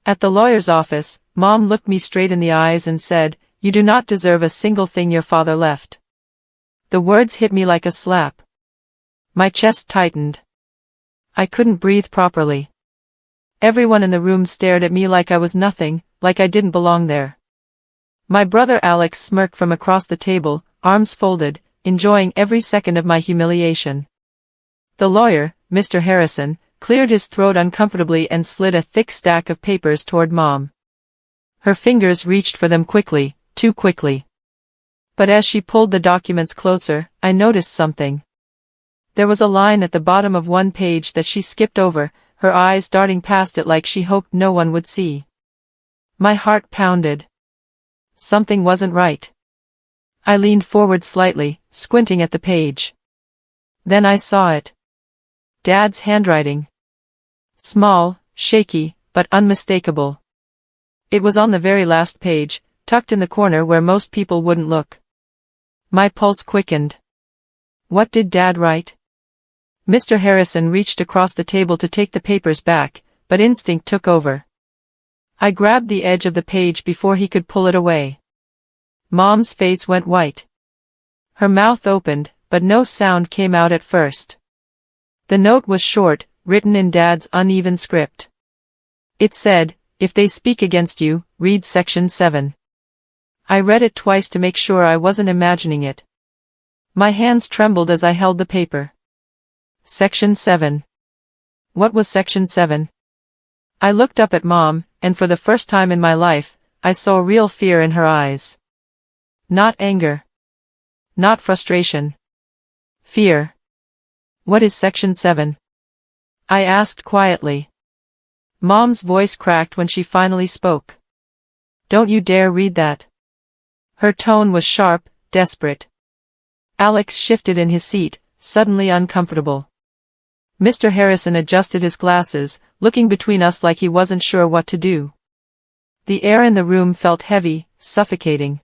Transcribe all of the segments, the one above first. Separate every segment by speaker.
Speaker 1: At the lawyer's office, Mom looked me straight in the eyes and said, "You do not deserve a single thing your father left." The words hit me like a slap. My chest tightened. I couldn't breathe properly. Everyone in the room stared at me like I was nothing, like I didn't belong there. My brother Alex smirked from across the table, arms folded, enjoying every second of my humiliation. The lawyer, Mr. Harrison, cleared his throat uncomfortably and slid a thick stack of papers toward Mom. Her fingers reached for them quickly, too quickly. But as she pulled the documents closer, I noticed something. There was a line at the bottom of one page that she skipped over, her eyes darting past it like she hoped no one would see. My heart pounded. Something wasn't right. I leaned forward slightly, squinting at the page. Then I saw it. Dad's handwriting. Small, shaky, but unmistakable. It was on the very last page, tucked in the corner where most people wouldn't look. My pulse quickened. What did Dad write? Mr. Harrison reached across the table to take the papers back, but instinct took over. I grabbed the edge of the page before he could pull it away. Mom's face went white. Her mouth opened, but no sound came out at first. The note was short, written in Dad's uneven script. It said, "If they speak against you, read Section 7. I read it twice to make sure I wasn't imagining it. My hands trembled as I held the paper. Section 7. What was Section 7? I looked up at Mom, and for the first time in my life, I saw real fear in her eyes. Not anger. Not frustration. Fear. What is Section 7? I asked quietly. Mom's voice cracked when she finally spoke. Don't you dare read that. Her tone was sharp, desperate. Alex shifted in his seat, suddenly uncomfortable. Mr. Harrison adjusted his glasses, looking between us like he wasn't sure what to do. The air in the room felt heavy, suffocating.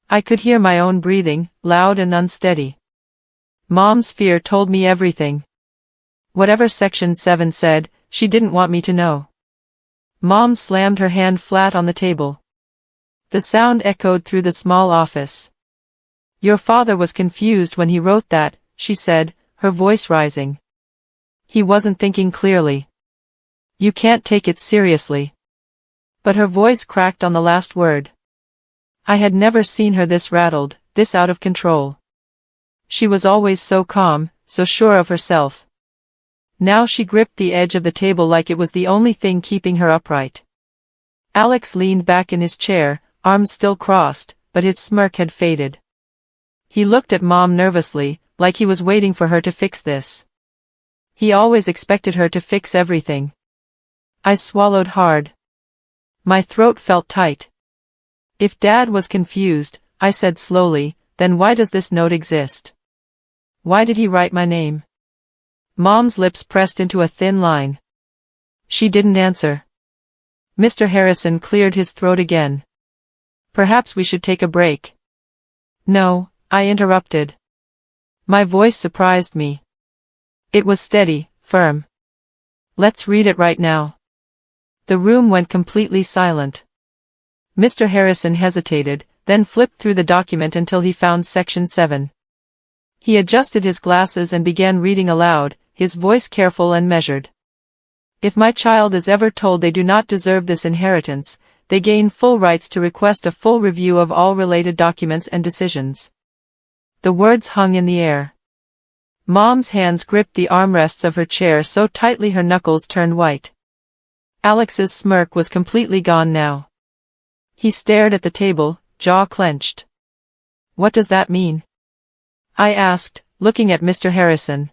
Speaker 1: I could hear my own breathing, loud and unsteady. Mom's fear told me everything. Whatever Section 7 said, she didn't want me to know. Mom slammed her hand flat on the table. The sound echoed through the small office. Your father was confused when he wrote that, she said, her voice rising. He wasn't thinking clearly. You can't take it seriously. But her voice cracked on the last word. I had never seen her this rattled, this out of control. She was always so calm, so sure of herself. Now she gripped the edge of the table like it was the only thing keeping her upright. Alex leaned back in his chair, arms still crossed, but his smirk had faded. He looked at Mom nervously, like he was waiting for her to fix this. He always expected her to fix everything. I swallowed hard. My throat felt tight. If Dad was confused, I said slowly, then why does this note exist? Why did he write my name? Mom's lips pressed into a thin line. She didn't answer. Mr. Harrison cleared his throat again. Perhaps we should take a break. No, I interrupted. My voice surprised me. It was steady, firm. Let's read it right now. The room went completely silent. Mr. Harrison hesitated, then flipped through the document until he found Section 7. He adjusted his glasses and began reading aloud, his voice careful and measured. If my child is ever told they do not deserve this inheritance, they gain full rights to request a full review of all related documents and decisions. The words hung in the air. Mom's hands gripped the armrests of her chair so tightly her knuckles turned white. Alex's smirk was completely gone now. He stared at the table, jaw clenched. What does that mean? I asked, looking at Mr. Harrison.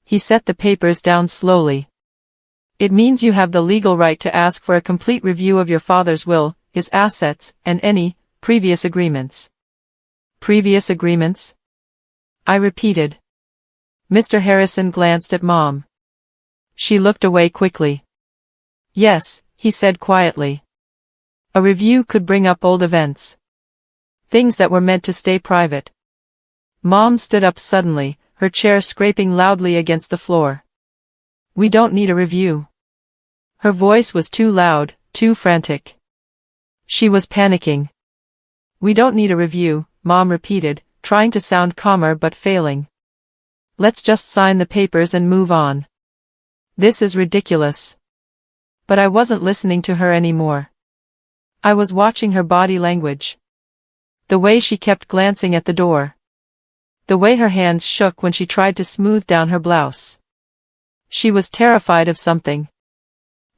Speaker 1: He set the papers down slowly. It means you have the legal right to ask for a complete review of your father's will, his assets, and any previous agreements. Previous agreements? I repeated. Mr. Harrison glanced at Mom. She looked away quickly. Yes, he said quietly. A review could bring up old events. Things that were meant to stay private. Mom stood up suddenly, her chair scraping loudly against the floor. We don't need a review. Her voice was too loud, too frantic. She was panicking. We don't need a review, Mom repeated, trying to sound calmer but failing. Let's just sign the papers and move on. This is ridiculous. But I wasn't listening to her anymore. I was watching her body language. The way she kept glancing at the door. The way her hands shook when she tried to smooth down her blouse. She was terrified of something.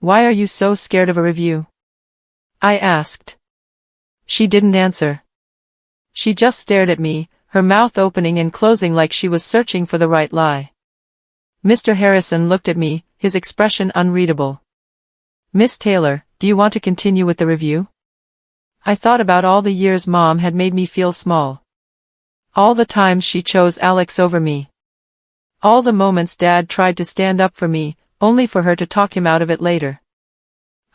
Speaker 1: Why are you so scared of a review? I asked. She didn't answer. She just stared at me, her mouth opening and closing like she was searching for the right lie. Mr. Harrison looked at me, his expression unreadable. Miss Taylor, do you want to continue with the review? I thought about all the years Mom had made me feel small. All the times she chose Alex over me. All the moments Dad tried to stand up for me, only for her to talk him out of it later.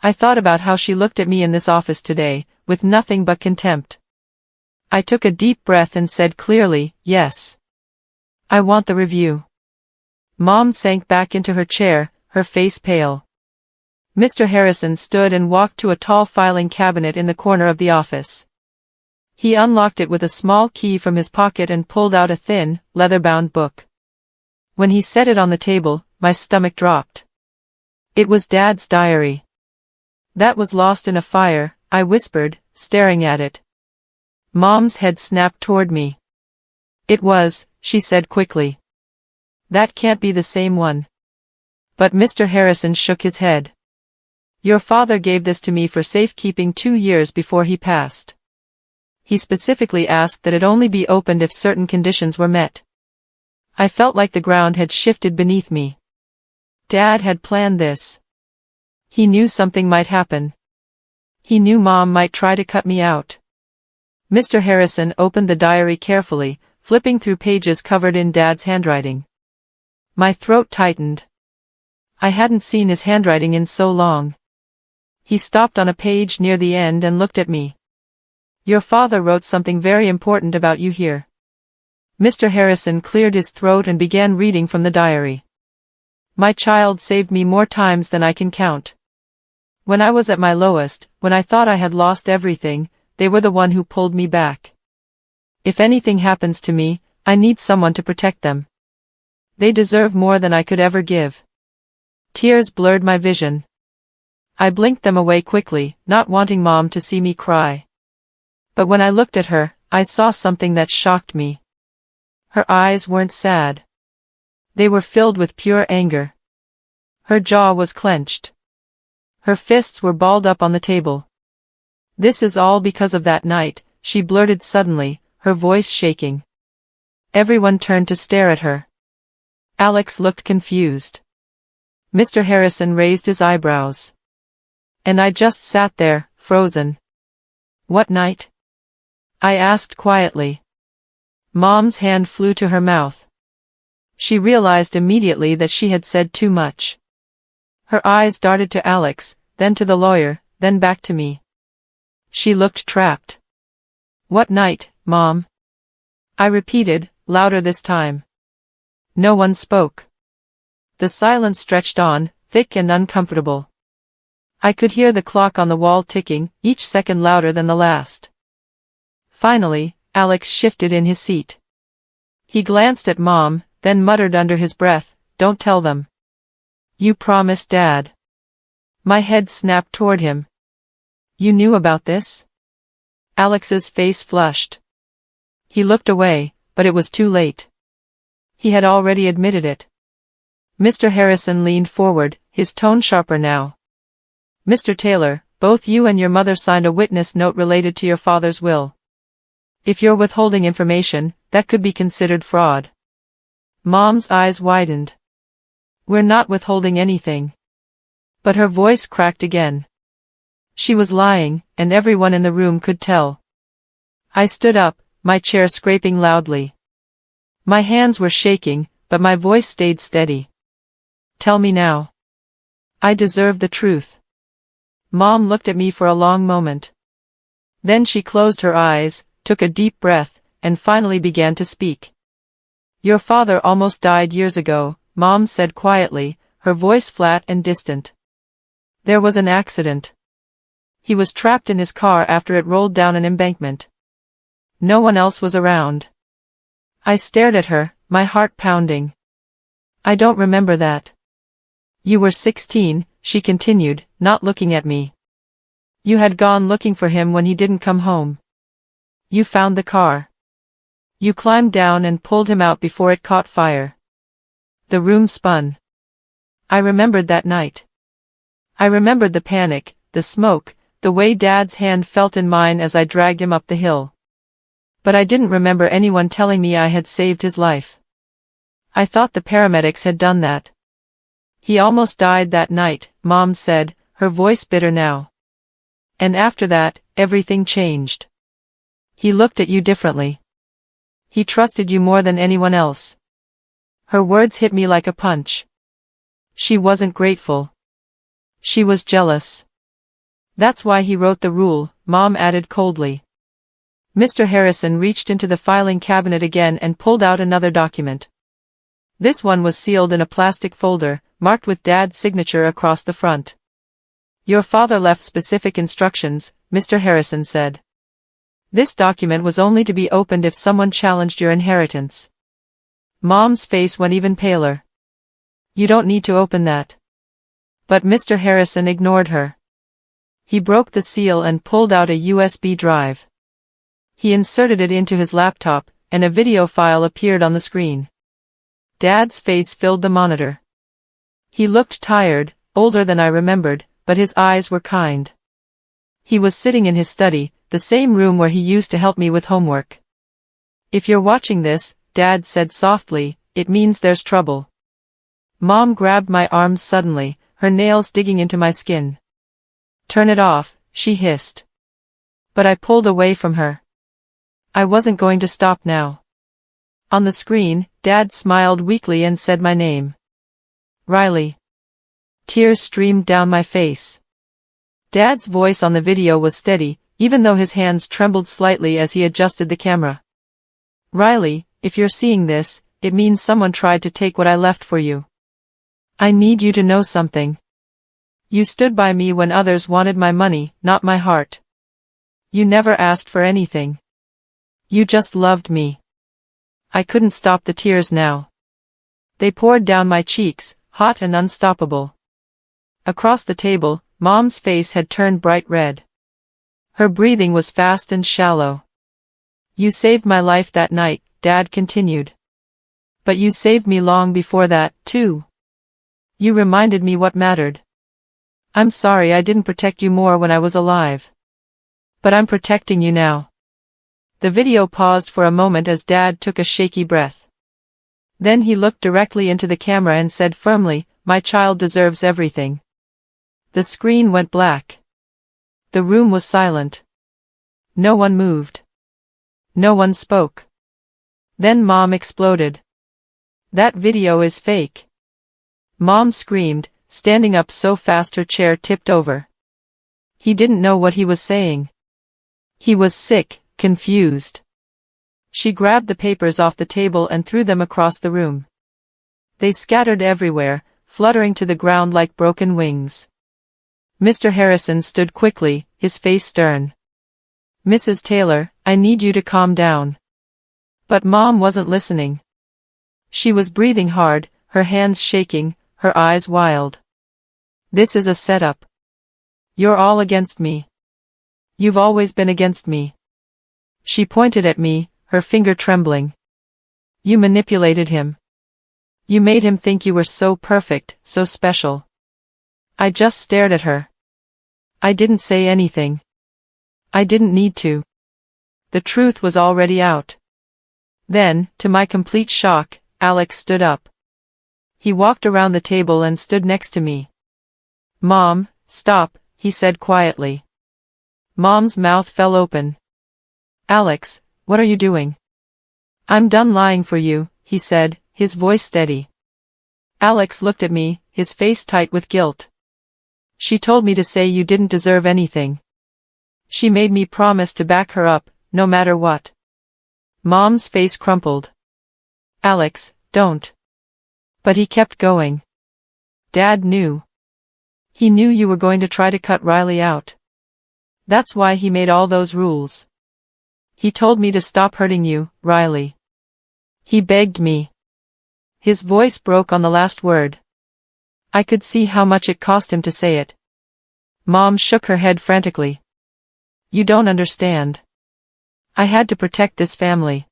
Speaker 1: I thought about how she looked at me in this office today, with nothing but contempt. I took a deep breath and said clearly, yes. I want the review. Mom sank back into her chair, her face pale. Mr. Harrison stood and walked to a tall filing cabinet in the corner of the office. He unlocked it with a small key from his pocket and pulled out a thin, leather-bound book. When he set it on the table, my stomach dropped. It was Dad's diary. That was lost in a fire, I whispered, staring at it. Mom's head snapped toward me. It was, she said quickly. That can't be the same one. But Mr. Harrison shook his head. Your father gave this to me for safekeeping 2 years before he passed. He specifically asked that it only be opened if certain conditions were met. I felt like the ground had shifted beneath me. Dad had planned this. He knew something might happen. He knew Mom might try to cut me out. Mr. Harrison opened the diary carefully, flipping through pages covered in Dad's handwriting. My throat tightened. I hadn't seen his handwriting in so long. He stopped on a page near the end and looked at me. Your father wrote something very important about you here. Mr. Harrison cleared his throat and began reading from the diary. My child saved me more times than I can count. When I was at my lowest, when I thought I had lost everything, they were the one who pulled me back. If anything happens to me, I need someone to protect them. They deserve more than I could ever give. Tears blurred my vision. I blinked them away quickly, not wanting Mom to see me cry. But when I looked at her, I saw something that shocked me. Her eyes weren't sad. They were filled with pure anger. Her jaw was clenched. Her fists were balled up on the table. This is all because of that night, she blurted suddenly, her voice shaking. Everyone turned to stare at her. Alex looked confused. Mr. Harrison raised his eyebrows. And I just sat there, frozen. What night? I asked quietly. Mom's hand flew to her mouth. She realized immediately that she had said too much. Her eyes darted to Alex, then to the lawyer, then back to me. She looked trapped. What night, Mom? I repeated, louder this time. No one spoke. The silence stretched on, thick and uncomfortable. I could hear the clock on the wall ticking, each second louder than the last. Finally, Alex shifted in his seat. He glanced at Mom, then muttered under his breath, "Don't tell them." You promised Dad. My head snapped toward him. You knew about this? Alex's face flushed. He looked away, but it was too late. He had already admitted it. Mr. Harrison leaned forward, his tone sharper now. Mr. Taylor, both you and your mother signed a witness note related to your father's will. If you're withholding information, that could be considered fraud. Mom's eyes widened. We're not withholding anything. But her voice cracked again. She was lying, and everyone in the room could tell. I stood up, my chair scraping loudly. My hands were shaking, but my voice stayed steady. Tell me now. I deserve the truth. Mom looked at me for a long moment. Then she closed her eyes, took a deep breath, and finally began to speak. Your father almost died years ago, Mom said quietly, her voice flat and distant. There was an accident. He was trapped in his car after it rolled down an embankment. No one else was around. I stared at her, my heart pounding. I don't remember that. You were 16, she continued, not looking at me. You had gone looking for him when he didn't come home. You found the car. You climbed down and pulled him out before it caught fire. The room spun. I remembered that night. I remembered the panic, the smoke, the way Dad's hand felt in mine as I dragged him up the hill. But I didn't remember anyone telling me I had saved his life. I thought the paramedics had done that. He almost died that night, Mom said, her voice bitter now. And after that, everything changed. He looked at you differently. He trusted you more than anyone else. Her words hit me like a punch. She wasn't grateful. She was jealous. That's why he wrote the rule, Mom added coldly. Mr. Harrison reached into the filing cabinet again and pulled out another document. This one was sealed in a plastic folder, marked with Dad's signature across the front. Your father left specific instructions, Mr. Harrison said. This document was only to be opened if someone challenged your inheritance. Mom's face went even paler. You don't need to open that. But Mr. Harrison ignored her. He broke the seal and pulled out a USB drive. He inserted it into his laptop, and a video file appeared on the screen. Dad's face filled the monitor. He looked tired, older than I remembered, but his eyes were kind. He was sitting in his study, the same room where he used to help me with homework. If you're watching this, Dad said softly, it means there's trouble. Mom grabbed my arms suddenly, her nails digging into my skin. Turn it off, she hissed. But I pulled away from her. I wasn't going to stop now. On the screen, Dad smiled weakly and said my name. Riley. Tears streamed down my face. Dad's voice on the video was steady, even though his hands trembled slightly as he adjusted the camera. Riley, if you're seeing this, it means someone tried to take what I left for you. I need you to know something. You stood by me when others wanted my money, not my heart. You never asked for anything. You just loved me. I couldn't stop the tears now. They poured down my cheeks, hot and unstoppable. Across the table, Mom's face had turned bright red. Her breathing was fast and shallow. You saved my life that night, Dad continued. But you saved me long before that, too. You reminded me what mattered. I'm sorry I didn't protect you more when I was alive. But I'm protecting you now. The video paused for a moment as Dad took a shaky breath. Then he looked directly into the camera and said firmly, my child deserves everything. The screen went black. The room was silent. No one moved. No one spoke. Then Mom exploded. That video is fake. Mom screamed, standing up so fast her chair tipped over. He didn't know what he was saying. He was sick, confused. She grabbed the papers off the table and threw them across the room. They scattered everywhere, fluttering to the ground like broken wings. Mr. Harrison stood quickly, his face stern. Mrs. Taylor, I need you to calm down. But Mom wasn't listening. She was breathing hard, her hands shaking, her eyes wild. This is a setup. You're all against me. You've always been against me. She pointed at me, her finger trembling. You manipulated him. You made him think you were so perfect, so special. I just stared at her. I didn't say anything. I didn't need to. The truth was already out. Then, to my complete shock, Alex stood up. He walked around the table and stood next to me. Mom, stop, he said quietly. Mom's mouth fell open. Alex, what are you doing? I'm done lying for you, he said, his voice steady. Alex looked at me, his face tight with guilt. She told me to say you didn't deserve anything. She made me promise to back her up, no matter what. Mom's face crumpled. Alex, don't. But he kept going. Dad knew. He knew you were going to try to cut Riley out. That's why he made all those rules. He told me to stop hurting you, Riley. He begged me. His voice broke on the last word. I could see how much it cost him to say it. Mom shook her head frantically. You don't understand. I had to protect this family.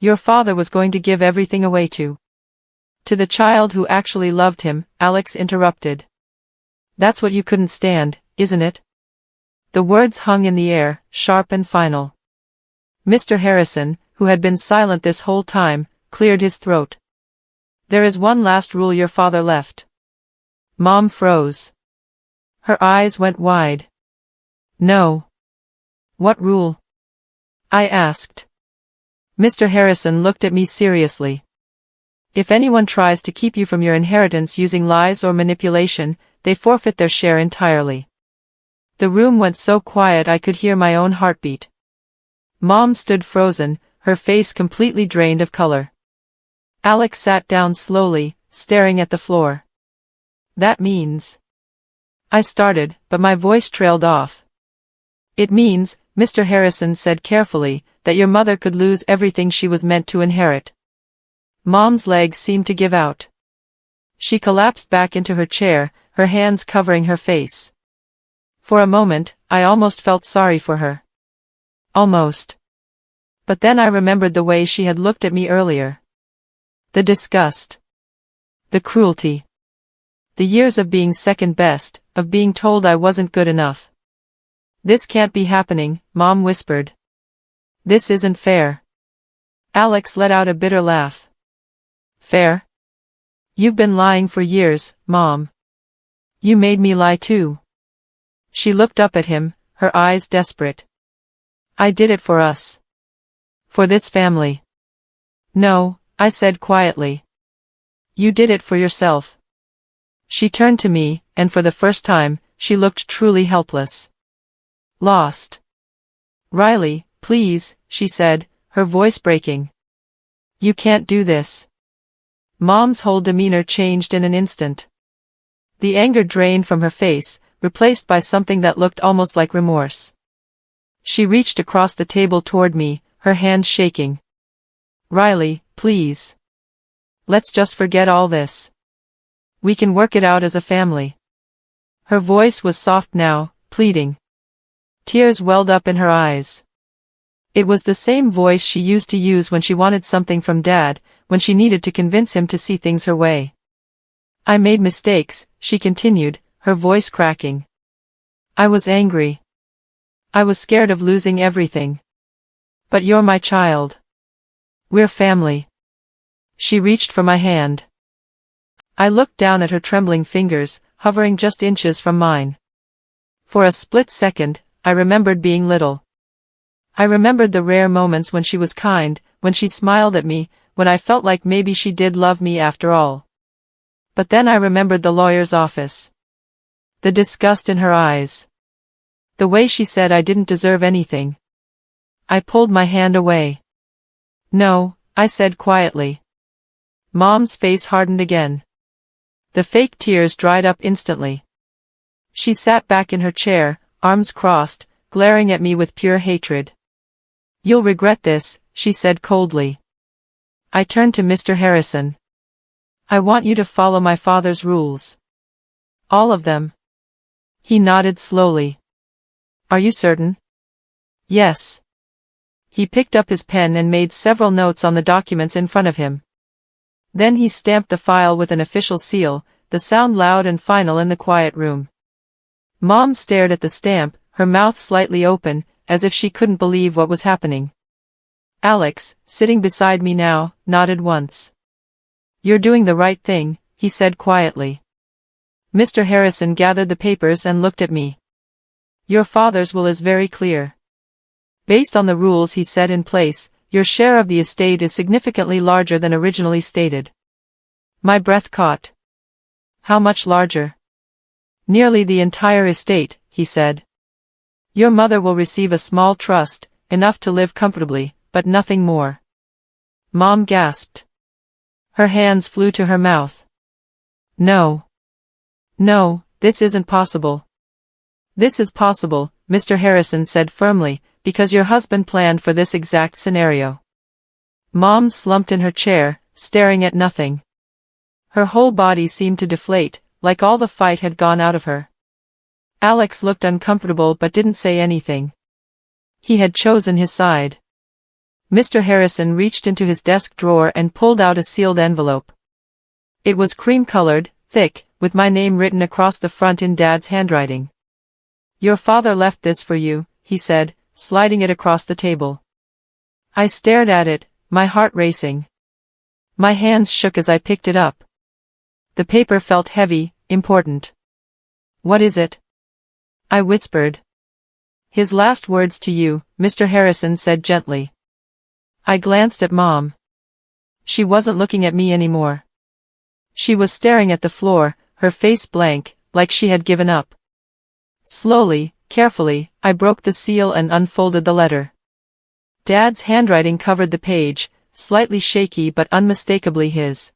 Speaker 1: Your father was going to give everything away to the child who actually loved him, Alex interrupted. That's what you couldn't stand, isn't it? The words hung in the air, sharp and final. Mr. Harrison, who had been silent this whole time, cleared his throat. There is one last rule your father left. Mom froze. Her eyes went wide. No. What rule? I asked. Mr. Harrison looked at me seriously. If anyone tries to keep you from your inheritance using lies or manipulation, they forfeit their share entirely. The room went so quiet I could hear my own heartbeat. Mom stood frozen, her face completely drained of color. Alex sat down slowly, staring at the floor. That means... I started, but my voice trailed off. It means, Mr. Harrison said carefully, that your mother could lose everything she was meant to inherit. Mom's legs seemed to give out. She collapsed back into her chair, her hands covering her face. For a moment, I almost felt sorry for her. Almost. But then I remembered the way she had looked at me earlier. The disgust. The cruelty. The years of being second best, of being told I wasn't good enough. This can't be happening, Mom whispered. This isn't fair. Alex let out a bitter laugh. Fair? You've been lying for years, Mom. You made me lie too. She looked up at him, her eyes desperate. I did it for us. For this family. No, I said quietly. You did it for yourself. She turned to me, and for the first time, she looked truly helpless. Lost. Riley, please, she said, her voice breaking. You can't do this. Mom's whole demeanor changed in an instant. The anger drained from her face, replaced by something that looked almost like remorse. She reached across the table toward me, her hand shaking. Riley, please. Let's just forget all this. We can work it out as a family. Her voice was soft now, pleading. Tears welled up in her eyes. It was the same voice she used to use when she wanted something from Dad, when she needed to convince him to see things her way. I made mistakes, she continued, her voice cracking. I was angry. I was scared of losing everything. But you're my child. We're family. She reached for my hand. I looked down at her trembling fingers, hovering just inches from mine. For a split second, I remembered being little. I remembered the rare moments when she was kind, when she smiled at me, when I felt like maybe she did love me after all. But then I remembered the lawyer's office. The disgust in her eyes. The way she said I didn't deserve anything. I pulled my hand away. No, I said quietly. Mom's face hardened again. The fake tears dried up instantly. She sat back in her chair, arms crossed, glaring at me with pure hatred. You'll regret this, she said coldly. I turned to Mr. Harrison. I want you to follow my father's rules. All of them. He nodded slowly. Are you certain? Yes. He picked up his pen and made several notes on the documents in front of him. Then he stamped the file with an official seal, the sound loud and final in the quiet room. Mom stared at the stamp, her mouth slightly open, as if she couldn't believe what was happening. Alex, sitting beside me now, nodded once. You're doing the right thing, he said quietly. Mr. Harrison gathered the papers and looked at me. Your father's will is very clear. Based on the rules he set in place, your share of the estate is significantly larger than originally stated. My breath caught. How much larger? Nearly the entire estate, he said. Your mother will receive a small trust, enough to live comfortably, but nothing more. Mom gasped. Her hands flew to her mouth. No. No, this isn't possible. This is possible, Mr. Harrison said firmly, because your husband planned for this exact scenario. Mom slumped in her chair, staring at nothing. Her whole body seemed to deflate, like all the fight had gone out of her. Alex looked uncomfortable but didn't say anything. He had chosen his side. Mr. Harrison reached into his desk drawer and pulled out a sealed envelope. It was cream-colored, thick, with my name written across the front in Dad's handwriting. Your father left this for you, he said, sliding it across the table. I stared at it, my heart racing. My hands shook as I picked it up. The paper felt heavy, important. What is it? I whispered. His last words to you, Mr. Harrison said gently. I glanced at Mom. She wasn't looking at me anymore. She was staring at the floor, her face blank, like she had given up. Slowly, carefully, I broke the seal and unfolded the letter. Dad's handwriting covered the page, slightly shaky but unmistakably his.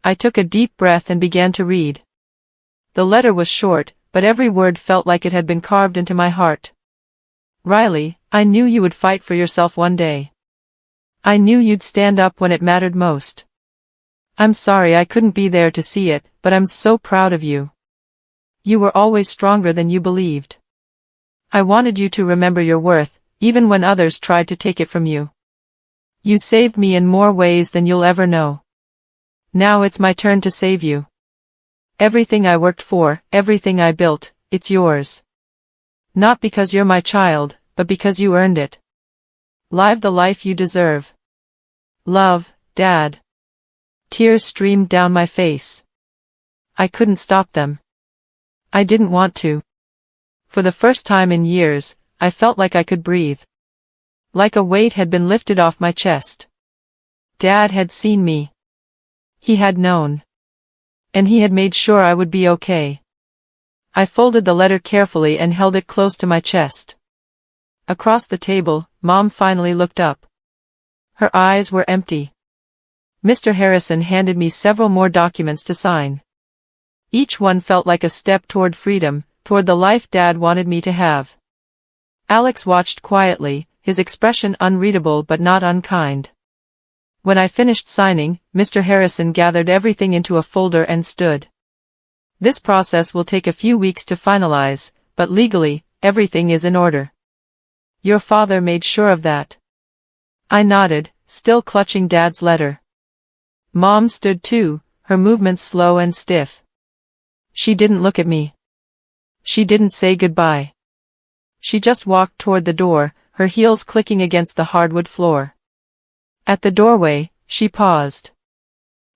Speaker 1: I took a deep breath and began to read. The letter was short, but every word felt like it had been carved into my heart. Riley, I knew you would fight for yourself one day. I knew you'd stand up when it mattered most. I'm sorry I couldn't be there to see it, but I'm so proud of you. You were always stronger than you believed. I wanted you to remember your worth, even when others tried to take it from you. You saved me in more ways than you'll ever know. Now it's my turn to save you. Everything I worked for, everything I built, it's yours. Not because you're my child, but because you earned it. Live the life you deserve. Love, Dad. Tears streamed down my face. I couldn't stop them. I didn't want to. For the first time in years, I felt like I could breathe. Like a weight had been lifted off my chest. Dad had seen me. He had known. And he had made sure I would be okay. I folded the letter carefully and held it close to my chest. Across the table, Mom finally looked up. Her eyes were empty. Mr. Harrison handed me several more documents to sign. Each one felt like a step toward freedom, toward the life Dad wanted me to have. Alex watched quietly, his expression unreadable but not unkind. When I finished signing, Mr. Harrison gathered everything into a folder and stood. This process will take a few weeks to finalize, but legally, everything is in order. Your father made sure of that. I nodded, still clutching Dad's letter. Mom stood too, her movements slow and stiff. She didn't look at me. She didn't say goodbye. She just walked toward the door, her heels clicking against the hardwood floor. At the doorway, she paused.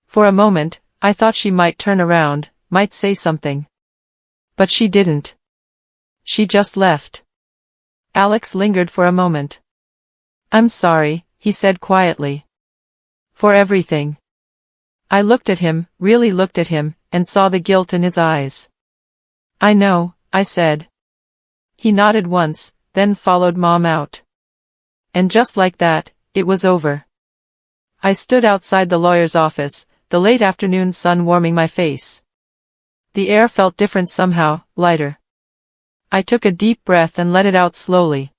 Speaker 1: For a moment, I thought she might turn around, might say something. But she didn't. She just left. Alex lingered for a moment. I'm sorry, he said quietly. For everything. I looked at him, really looked at him, and saw the guilt in his eyes. I know, I said. He nodded once, then followed Mom out. And just like that, it was over. I stood outside the lawyer's office, the late afternoon sun warming my face. The air felt different somehow, lighter. I took a deep breath and let it out slowly.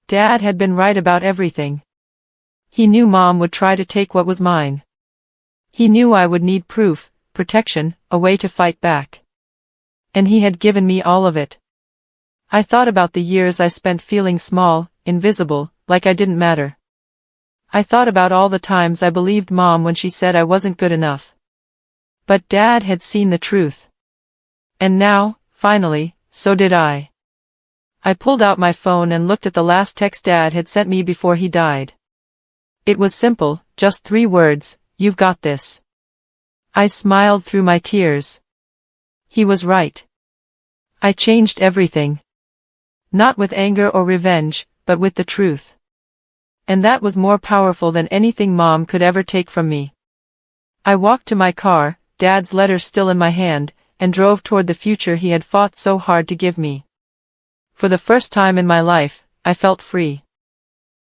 Speaker 1: Dad had been right about everything. He knew Mom would try to take what was mine. He knew I would need proof, protection, a way to fight back. And he had given me all of it. I thought about the years I spent feeling small, invisible, like I didn't matter. I thought about all the times I believed Mom when she said I wasn't good enough. But Dad had seen the truth. And now, finally, so did I. I pulled out my phone and looked at the last text Dad had sent me before he died. It was simple, just 3 words, "You've got this." I smiled through my tears. He was right. I changed everything. Not with anger or revenge, but with the truth. And that was more powerful than anything Mom could ever take from me. I walked to my car, Dad's letter still in my hand, and drove toward the future he had fought so hard to give me. For the first time in my life, I felt free.